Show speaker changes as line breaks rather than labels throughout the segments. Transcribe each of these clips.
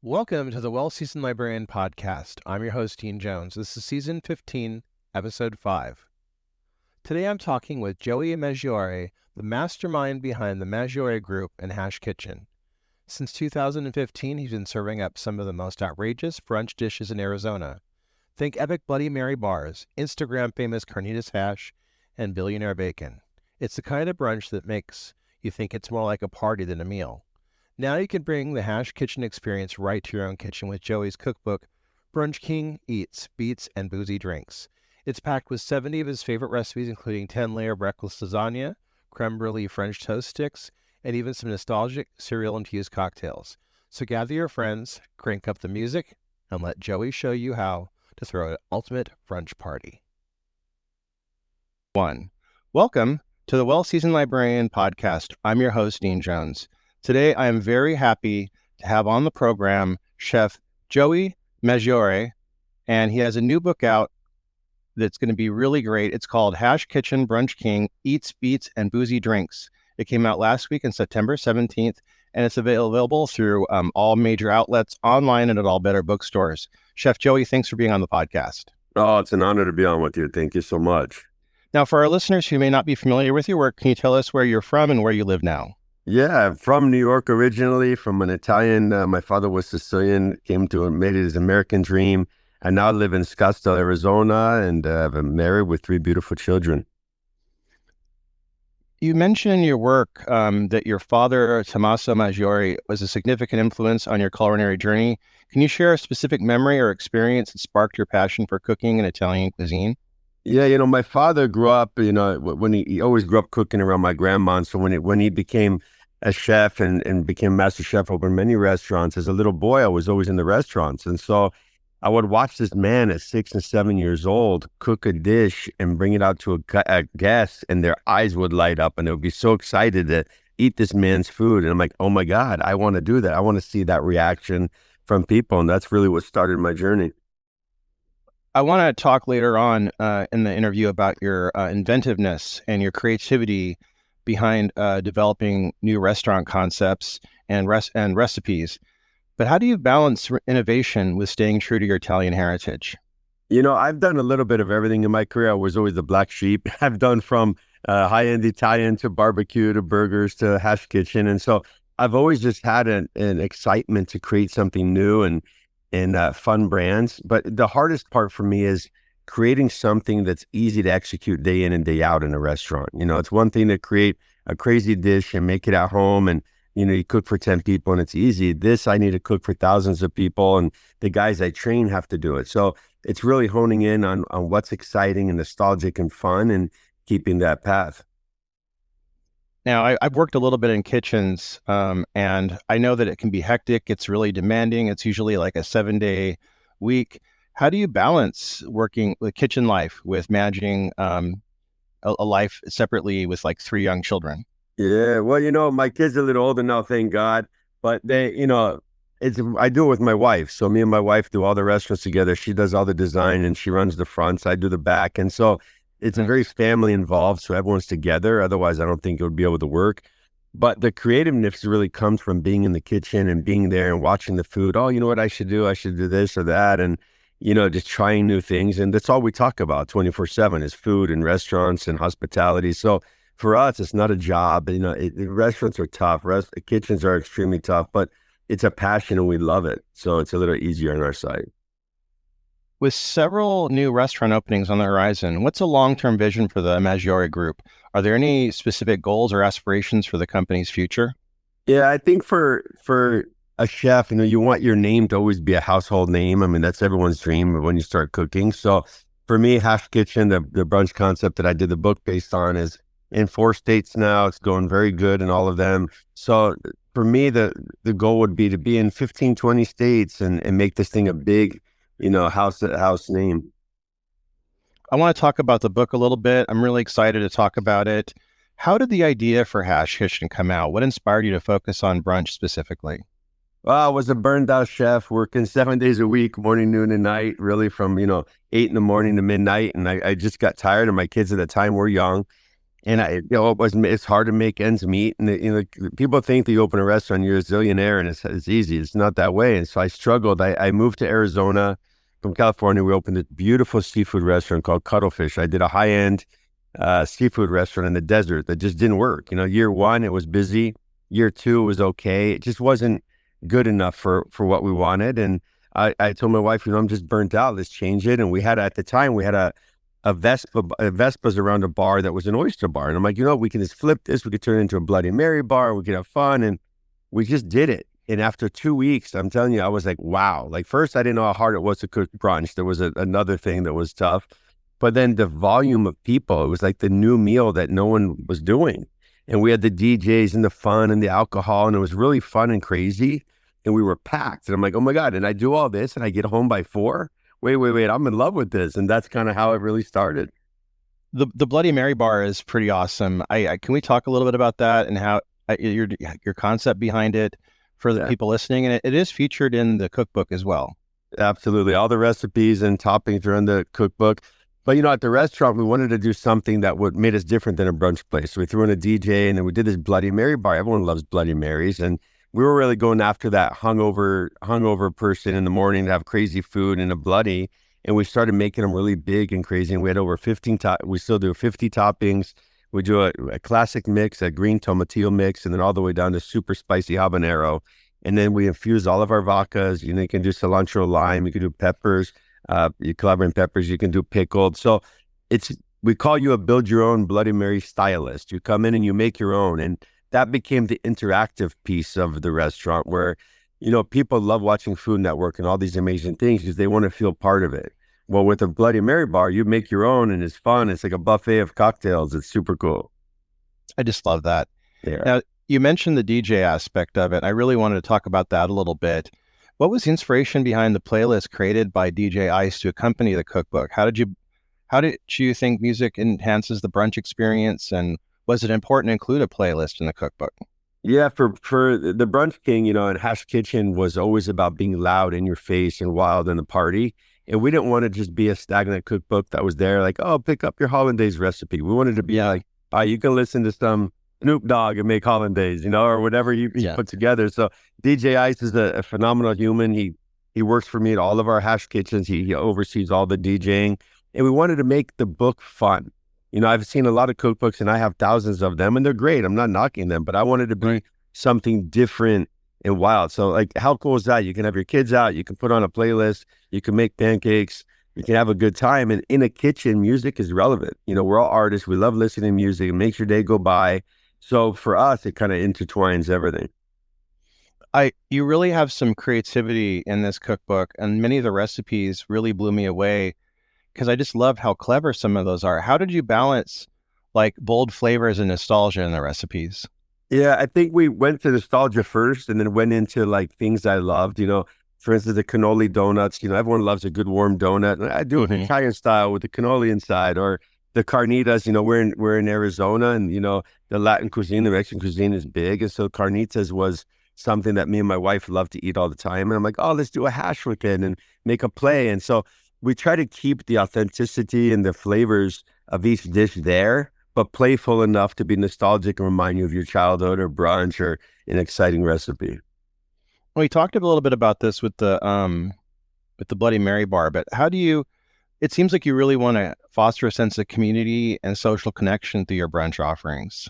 Welcome to the Well-Seasoned Librarian Podcast. I'm your host, Dean Jones. This is Season 15, Episode 5. Today I'm talking with Joey Maggiore, the mastermind behind the Maggiore Group and Hash Kitchen. Since 2015, he's been serving up some of the most outrageous brunch dishes in Arizona. Think epic Bloody Mary bars, Instagram-famous carnitas hash, and billionaire bacon. It's the kind of brunch that makes you think it's more like a party than a meal. Now you can bring the Hash Kitchen experience right to your own kitchen with Joey's cookbook, Brunch King Eats, Beats, and Boozy Drinks. It's packed with 70 of his favorite recipes, including 10-layer breakfast lasagna, creme brulee French toast sticks, and even some nostalgic cereal-infused cocktails. So gather your friends, crank up the music, and let Joey show you how to throw an ultimate brunch party. 1. Welcome to the Well-Seasoned Librarian Podcast. I'm your host, Dean Jones. Today, I am very happy to have on the program Chef Joey Maggiore, and he has a new book out that's going to be really great. It's called Hash Kitchen, Brunch King, Eats, Beats, and Boozy Drinks. It came out last week on September 17th, and it's available through all major outlets, online, and at all better bookstores. Chef Joey, thanks for being on the podcast.
Oh, it's an honor to be on with you. Thank you so much.
Now, for our listeners who may not be familiar with your work, can you tell us where you're from and where you live now?
Yeah, I'm from New York originally, from an Italian. My father was Sicilian, made it his American dream. I now live in Scottsdale, Arizona, and I'm married with 3 beautiful children.
You mentioned in your work that your father, Tommaso Maggiore, was a significant influence on your culinary journey. Can you share a specific memory or experience that sparked your passion for cooking and Italian cuisine?
Yeah, my father grew up, when he always grew up cooking around my grandma. And so when he became a chef and became master chef over many restaurants, as a little boy, I was always in the restaurants. And so I would watch this man at 6 and 7 years old cook a dish and bring it out to a guest, and their eyes would light up and they would be so excited to eat this man's food. And I'm like, oh my God, I want to do that. I want to see that reaction from people. And that's really what started my journey.
I want to talk later on in the interview about your inventiveness and your creativity behind developing new restaurant concepts and recipes. But how do you balance innovation with staying true to your Italian heritage?
I've done a little bit of everything in my career. I was always the black sheep. I've done from high-end Italian to barbecue to burgers to Hash Kitchen. And so I've always just had an excitement to create something new and fun brands. But the hardest part for me is creating something that's easy to execute day in and day out in a restaurant. It's one thing to create a crazy dish and make it at home and, you cook for 10 people and it's easy. This, I need to cook for thousands of people, and the guys I train have to do it. So it's really honing in on what's exciting and nostalgic and fun and keeping that path.
Now, I've worked a little bit in kitchens, and I know that it can be hectic. It's really demanding. It's usually like a 7-day week. How do you balance working with kitchen life with managing a life separately with like 3 young children?
Yeah, well, my kids are a little older now, thank God. But I do it with my wife. So me and my wife do all the restaurants together. She does all the design and she runs the fronts. I do the back. And so it's a very family involved. So everyone's together. Otherwise, I don't think it would be able to work. But the creativeness really comes from being in the kitchen and being there and watching the food. Oh, you know what I should do? I should do this or that. And, just trying new things. And that's all we talk about 24/7 is food and restaurants and hospitality. So for us, it's not a job. Restaurants are tough. Kitchens are extremely tough, but it's a passion and we love it. So it's a little easier on our side.
With several new restaurant openings on the horizon, what's a long-term vision for the Maggiore Group? Are there any specific goals or aspirations for the company's future?
Yeah, I think for a chef, you want your name to always be a household name. I mean, that's everyone's dream when you start cooking. So for me, Hash Kitchen, the brunch concept that I did the book based on, is in 4 states now. It's going very good in all of them. So for me, the goal would be to be in 15, 20 states and make this thing a big, house name.
I want to talk about the book a little bit. I'm really excited to talk about it. How did the idea for Hash Kitchen come out? What inspired you to focus on brunch specifically?
Well, I was a burned out chef working 7 days a week, morning, noon, and night, really from, 8 in the morning to midnight. And I just got tired, and my kids at the time were young. And it's hard to make ends meet. And people think that you open a restaurant, you're a zillionaire and it's easy. It's not that way. And so I struggled. I moved to Arizona from California. We opened a beautiful seafood restaurant called Cuttlefish. I did a high-end seafood restaurant in the desert that just didn't work. Year one, it was busy. Year two, it was okay. It just wasn't good enough for what we wanted. And I told my wife, I'm just burnt out. Let's change it. And at the time, we had a Vespa's around a bar that was an oyster bar. And I'm like, we can just flip this. We could turn it into a Bloody Mary bar. We could have fun. And we just did it. And after 2 weeks, I'm telling you, I was like, wow. Like first, I didn't know how hard it was to cook brunch. There was another thing that was tough. But then the volume of people, it was like the new meal that no one was doing. And we had the DJs and the fun and the alcohol. And it was really fun and crazy. And we were packed. And I'm like, oh my God. And I do all this and I get home by 4. Wait, I'm in love with this. And that's kind of how it really started.
The Bloody Mary bar is pretty awesome. Can we talk a little bit about that and how your concept behind it for the people listening? And it is featured in the cookbook as well.
Absolutely. All the recipes and toppings are in the cookbook. But, at the restaurant, we wanted to do something that made us different than a brunch place. So we threw in a DJ and then we did this Bloody Mary bar. Everyone loves Bloody Marys. And we were really going after that hungover person in the morning to have crazy food and a bloody. And we started making them really big and crazy. And we had over 15, we still do 50 toppings. We do a classic mix, a green tomatillo mix, and then all the way down to super spicy habanero. And then we infuse all of our vodkas. You can do cilantro, lime, you can do peppers, calabrian peppers, you can do pickled. So we call you a build your own Bloody Mary stylist. You come in and you make your own. And that became the interactive piece of the restaurant where, people love watching Food Network and all these amazing things because they want to feel part of it. Well, with a Bloody Mary bar, you make your own and it's fun. It's like a buffet of cocktails. It's super cool.
I just love that.
Yeah.
Now, you mentioned the DJ aspect of it. I really wanted to talk about that a little bit. What was the inspiration behind the playlist created by DJ Ice to accompany the cookbook? How did you think music enhances the brunch experience, and was it important to include a playlist in the cookbook?
Yeah, for the Brunch King, and Hash Kitchen was always about being loud in your face and wild in the party. And we didn't want to just be a stagnant cookbook that was there like, oh, pick up your hollandaise recipe. We wanted to be like, you can listen to some Snoop Dogg and make hollandaise, or whatever you put together. So DJ Ice is a phenomenal human. He works for me at all of our Hash Kitchens. He oversees all the DJing. And we wanted to make the book fun. I've seen a lot of cookbooks and I have thousands of them and they're great. I'm not knocking them, but I wanted to be something different and wild. So like, how cool is that? You can have your kids out, you can put on a playlist, you can make pancakes, you can have a good time. And in a kitchen, music is relevant. We're all artists. We love listening to music. It makes your day go by. So for us, it kind of intertwines everything.
You really have some creativity in this cookbook, and many of the recipes really blew me away because I just love how clever some of those are. How did you balance like bold flavors and nostalgia in the recipes?
Yeah, I think we went to nostalgia first and then went into like things I loved, for instance, the cannoli donuts. Everyone loves a good warm donut. I do it Italian style with the cannoli inside, or the carnitas. We're in Arizona, and the Latin cuisine, the Mexican cuisine is big, and so carnitas was something that me and my wife love to eat all the time. And I'm like, oh, let's do a hash with it and make a play. And so we try to keep the authenticity and the flavors of each dish there, but playful enough to be nostalgic and remind you of your childhood or brunch or an exciting recipe.
Well, we talked a little bit about this with the Bloody Mary bar, but it seems like you really want to foster a sense of community and social connection through your brunch offerings.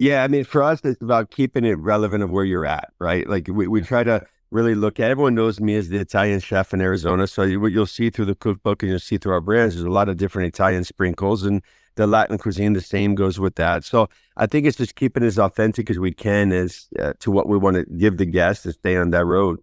Yeah, I mean, for us, it's about keeping it relevant of where you're at, right? Like we try to really look at, everyone knows me as the Italian chef in Arizona. So what you'll see through the cookbook and you'll see through our brands, there's a lot of different Italian sprinkles, and the Latin cuisine, the same goes with that. So I think it's just keeping it as authentic as we can as to what we want to give the guests and stay on that road.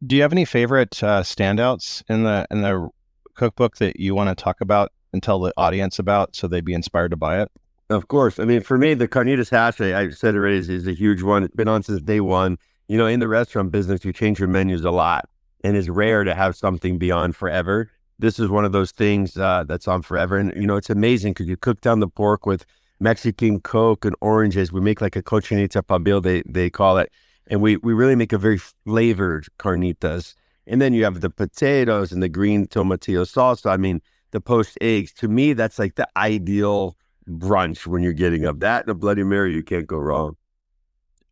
Do you have any favorite standouts in the cookbook that you want to talk about and tell the audience about so they'd be inspired to buy it?
Of course. I mean, for me, the carnitas hash, I said already, is a huge one. It's been on since day one. In the restaurant business, you change your menus a lot, and it's rare to have something be on forever. This is one of those things that's on forever. And, it's amazing because you cook down the pork with Mexican Coke and oranges. We make like a cochinita pibil, they call it. And we really make a very flavored carnitas. And then you have the potatoes and the green tomatillo salsa. I mean, the poached eggs. To me, that's like the ideal brunch when you're getting up. That and a Bloody Mary, you can't go wrong.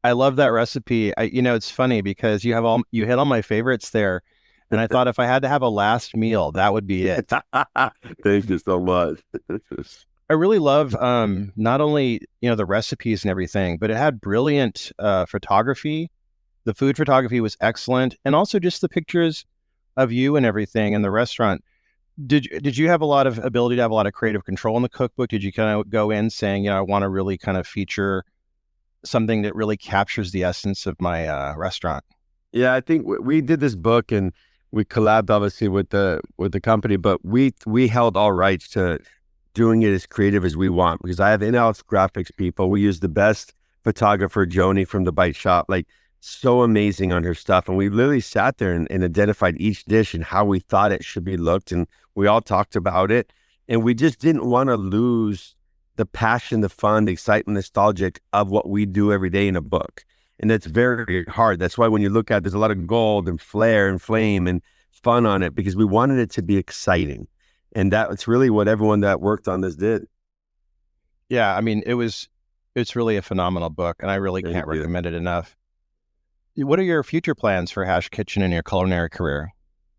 I love that recipe. It's funny because you hit all my favorites there. And I thought if I had to have a last meal, that would be it.
Thank you so much.
I really love not only, the recipes and everything, but it had brilliant photography. The food photography was excellent. And also just the pictures of you and everything in the restaurant. Did you have a lot of ability to have a lot of creative control in the cookbook? Did you kind of go in saying, I want to really kind of feature something that really captures the essence of my restaurant?
Yeah, I think we did this book and we collabed obviously with the company, but we held all rights to doing it as creative as we want, because I have in-house graphics people. We use the best photographer, Joni from the Bite Shop, like so amazing on her stuff. And we literally sat there and identified each dish and how we thought it should be looked. And we all talked about it. And we just didn't want to lose the passion, the fun, the excitement, nostalgic of what we do every day in a book. And that's very hard. That's why when you look at, there's a lot of gold and flair and flame and fun on it, because we wanted it to be exciting. And that's really what everyone that worked on this did.
Yeah, I mean, it's really a phenomenal book, and I really can't recommend it enough. What are your future plans for Hash Kitchen in your culinary career?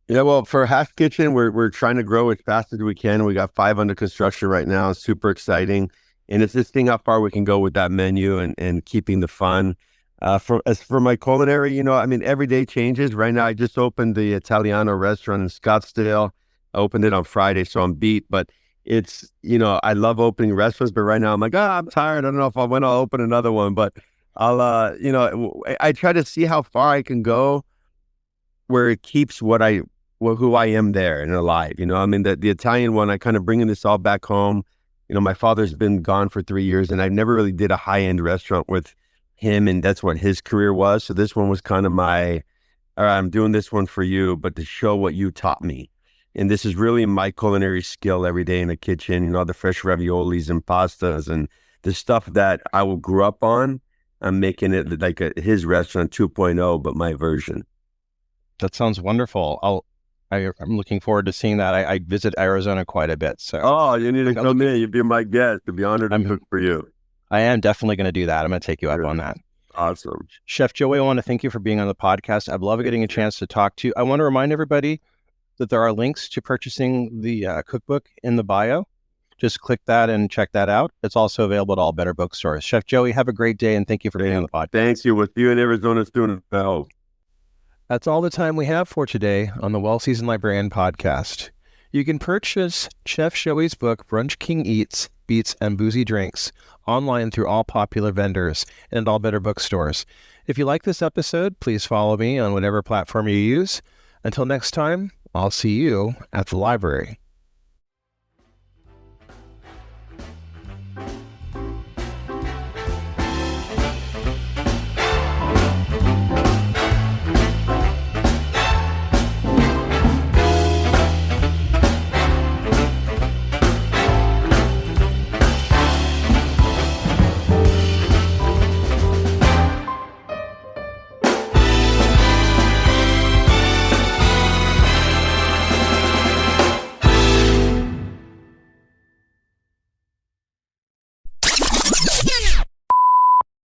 Yeah, well, for Hash Kitchen, we're trying to grow as fast as we can. We got 5 under construction right now. It's super exciting. And it's just seeing how far we can go with that menu and keeping the fun. As for my culinary, every day changes. Right now, I just opened the Italiano restaurant in Scottsdale. I opened it on Friday, so I'm beat. But it's, I love opening restaurants, but right now I'm like, I'm tired. I don't know if I'll open another one, but I'll, I try to see how far I can go where it keeps who I am there and alive. The Italian one, I kind of bringing this all back home. My father's been gone for 3 years, and I never really did a high-end restaurant with him, and that's what his career was. So this one was kind of I'm doing this one for you, but to show what you taught me. And this is really my culinary skill every day in the kitchen, the fresh raviolis and pastas and the stuff that I grew up on. I'm making it like his restaurant 2.0, but my version.
That sounds wonderful. I'm looking forward to seeing that. I visit Arizona quite a bit. So
you need to come in. You'd be my guest. I'd be honored to cook for you.
I am definitely going to do that. I'm going to take you up on that.
Awesome.
Chef Joey, I want to thank you for being on the podcast. I've loved getting a chance to talk to you. I want to remind everybody that there are links to purchasing the cookbook in the bio. Just click that and check that out. It's also available at all better bookstores. Chef Joey, have a great day, and thank you for being on the podcast.
Thanks you. With you in Arizona soon.
That's all the time we have for today on the Well-Seasoned Librarian podcast. You can purchase Chef Joey's book, Brunch King Eats, Beats, and Boozy Drinks, online through all popular vendors and all better bookstores. If you like this episode, please follow me on whatever platform you use. Until next time, I'll see you at the library.